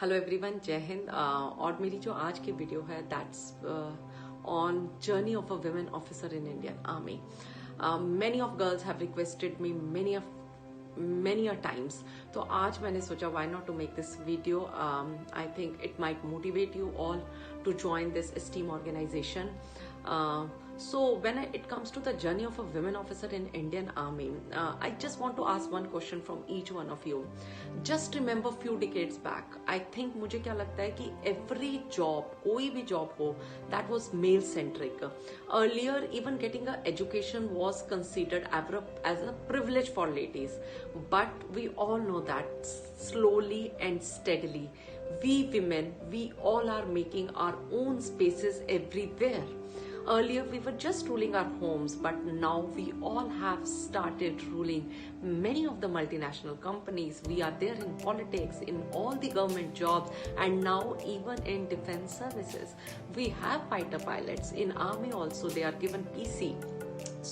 Hello everyone, जय हिंद। और मेरी जो आज की वीडियो है that's on journey of a women officer in Indian army. Many of girls have requested me many a times, तो आज मैंने सोचा why not to make this video. I think it might motivate you all to join this esteemed organization. So when it comes to the journey of a women officer in Indian Army, I just want to ask one question from each one of you. Just remember few decades back, I think मुझे क्या लगता है कि every job, कोई भी job हो, that was male centric. Earlier, even getting a education was considered as a privilege for ladies. But we all know that slowly and steadily, we women, we all are making our own spaces everywhere. Earlier we were just ruling our homes, but now we all have started ruling many of the multinational companies. We are there in politics, in all the government jobs, and now even in defense services. We have fighter pilots. In army also they are given PC.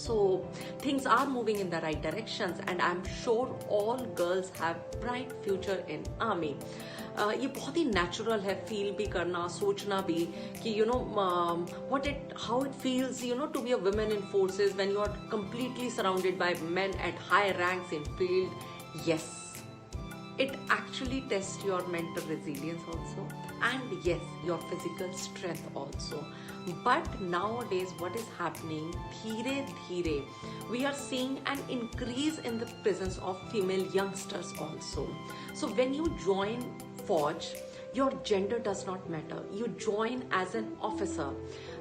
So things are moving in the right directions, and I'm sure all girls have bright future in army. ये बहुत ही natural है feel भी करना, सोचना भी कि how it feels to be a woman in forces when you are completely surrounded by men at high ranks in field. Yes, it actually tests your mental resilience also, and yes, your physical strength also. But nowadays what is happening, धीरे धीरे we are seeing an increase in the presence of female youngsters also. So when you join Fauj, your gender does not matter. You join as an officer.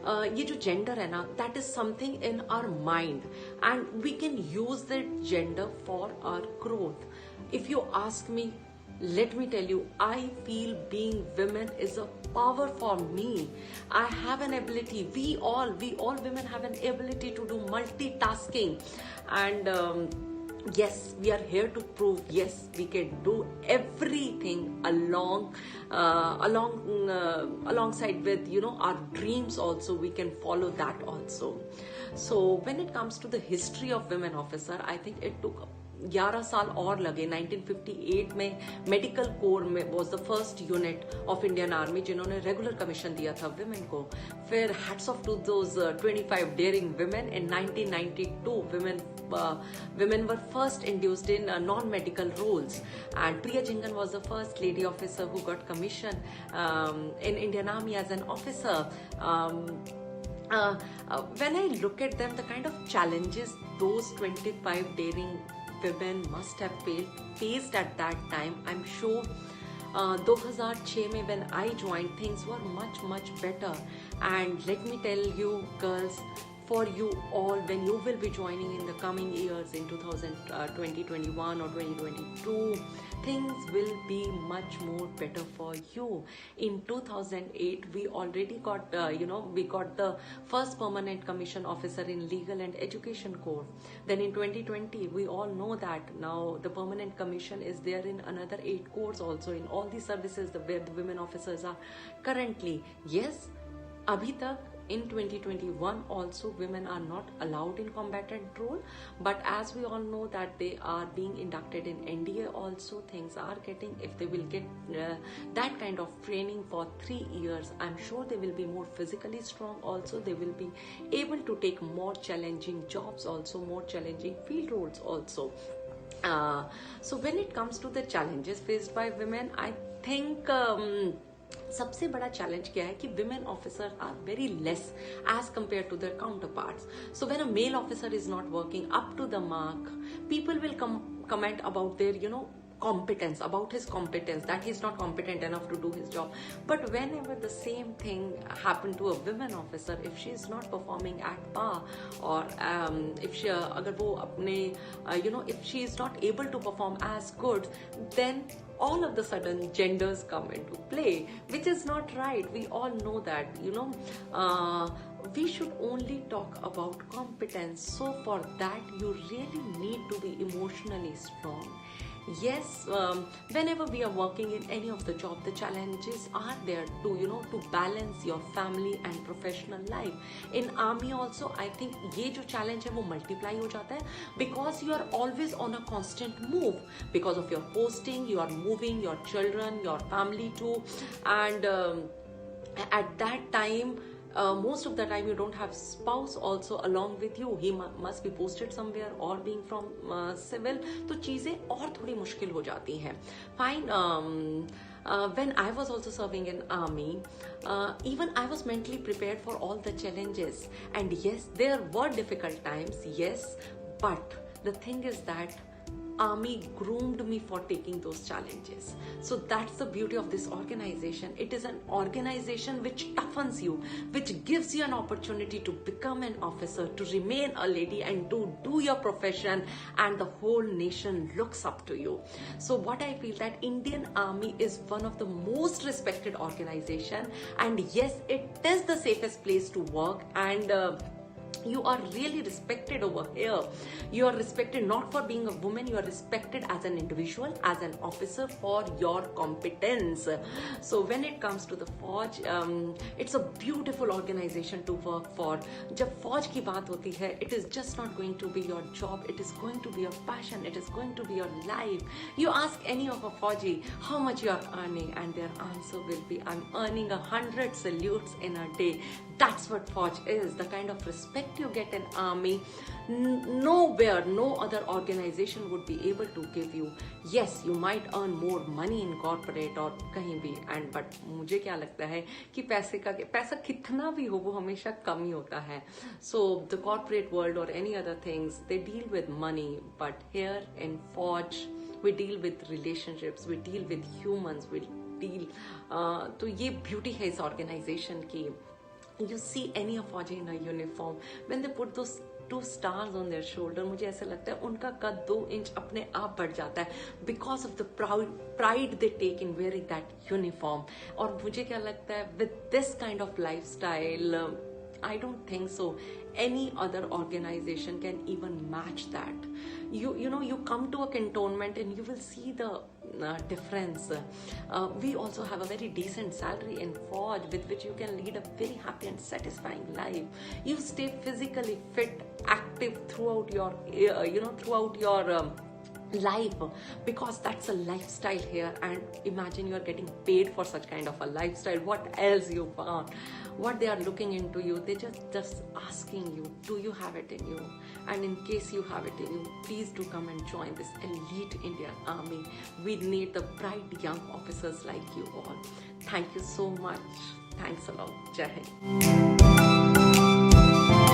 ये जो gender है ना, that is something in our mind, and we can use that gender for our growth. If you ask me, let me tell you, I feel being women is a power for me. I have an ability. We all women have an ability to do multitasking, and yes, we are here to prove yes, we can do everything alongside with our dreams also. We can follow that also. So when it comes to the history of women officer, I think it took 11 साल और लगे. 1958 में medical corps में was the first unit of Indian army जिन्होंने regular commission दिया था women को. फिर hats off to those 25 daring women. In 1992 women were first induced in non-medical roles, and Priya Jingan was the first lady officer who got commission in Indian Army as an officer. When I look at them, the kind of challenges those 25 daring women must have faced at that time, I'm sure 2006 में when I joined, things were much better. And let me tell you girls, for you all, when you will be joining in the coming years in 2021 or 2022, things will be much more better for you. In 2008 we already got we got the first permanent commission officer in legal and education corps. Then in 2020 we all know that now the permanent commission is there in another 8 corps also, in all the services where the women officers are currently. Yes, abhi tak in 2021 also women are not allowed in combatant role, but as we all know that they are being inducted in NDA also. Things are getting, if they will get that kind of training for 3 years, I'm sure they will be more physically strong also. They will be able to take more challenging jobs also, more challenging field roles also. So when it comes to the challenges faced by women, I think सबसे बड़ा challenge क्या है कि women officer are very less as compare to their counterparts. So when a male officer is not working up to the mark, people will comment about their competence, about his competence, that he's not competent enough to do his job. But whenever the same thing happened to a women officer, if she is not performing at par, or if she agar wo apne if she is not able to perform as good, then all of the sudden genders come into play, which is not right. We all know that we should only talk about competence. So for that you really need to be emotionally strong. yes, whenever we are working in any of the job, the challenges are there to, you know, to balance your family and professional life. In army also, I think ये जो challenge है वो multiply हो जाता है, because you are always on a constant move because of your posting, you are moving your children, your family too, and at that time, most of the time you don't have spouse also along with you. He must be posted somewhere or being from civil, तो चीजें और थोड़ी मुश्किल हो जाती हैं. Fine. When I was also serving in army, even I was mentally prepared for all the challenges, and yes, there were difficult times, yes, but the thing is that army groomed me for taking those challenges. So that's the beauty of this organization. It is an organization which toughens you, which gives you an opportunity to become an officer, to remain a lady, and to do your profession, and the whole nation looks up to you. So what I feel, that Indian Army is one of the most respected organization, and yes, it is the safest place to work, and you are really respected over here. You are respected not for being a woman, you are respected as an individual, as an officer, for your competence. So when it comes to the Fauj, it's a beautiful organization to work for. जब फौज की बात होती है, it is just not going to be your job, it is going to be your passion, it is going to be your life. You ask any of a Fauji how much you are earning, and their answer will be, I'm earning 100 salutes in a day. That's what Fauj is, the kind of respect you get in army. Nowhere, no other organization would be able to give you. Yes, you might earn more money in corporate or कहीं भी, and but मुझे क्या लगता है कि पैसा कितना भी हो वो हमेशा कम ही होता है. So the corporate world or any other things, they deal with money, but here in Fauj we deal with relationships, we deal with humans, we deal. तो ये beauty है इस organization की. You see any of Fauji in a uniform, when they put those 2 stars on their shoulder, मुझे ऐसा लगता है उनका कद 2 इंच अपने आप बढ़ जाता है, because of the pride they take in wearing that uniform. और मुझे क्या लगता है, with this kind of lifestyle, I don't think so any other organization can even match that. You know, you come to a cantonment and you will see the difference. We also have a very decent salary in Fauj, with which you can lead a very happy and satisfying life. You stay physically fit, active throughout your life, because that's a lifestyle here. And imagine you're getting paid for such kind of a lifestyle. What else you want? What they are looking into you, they just asking you, do you have it in you? And in case you have it in you, please do come and join this elite Indian Army. We need the bright young officers like you all. Thank you so much. Thanks a lot. Jai Hind.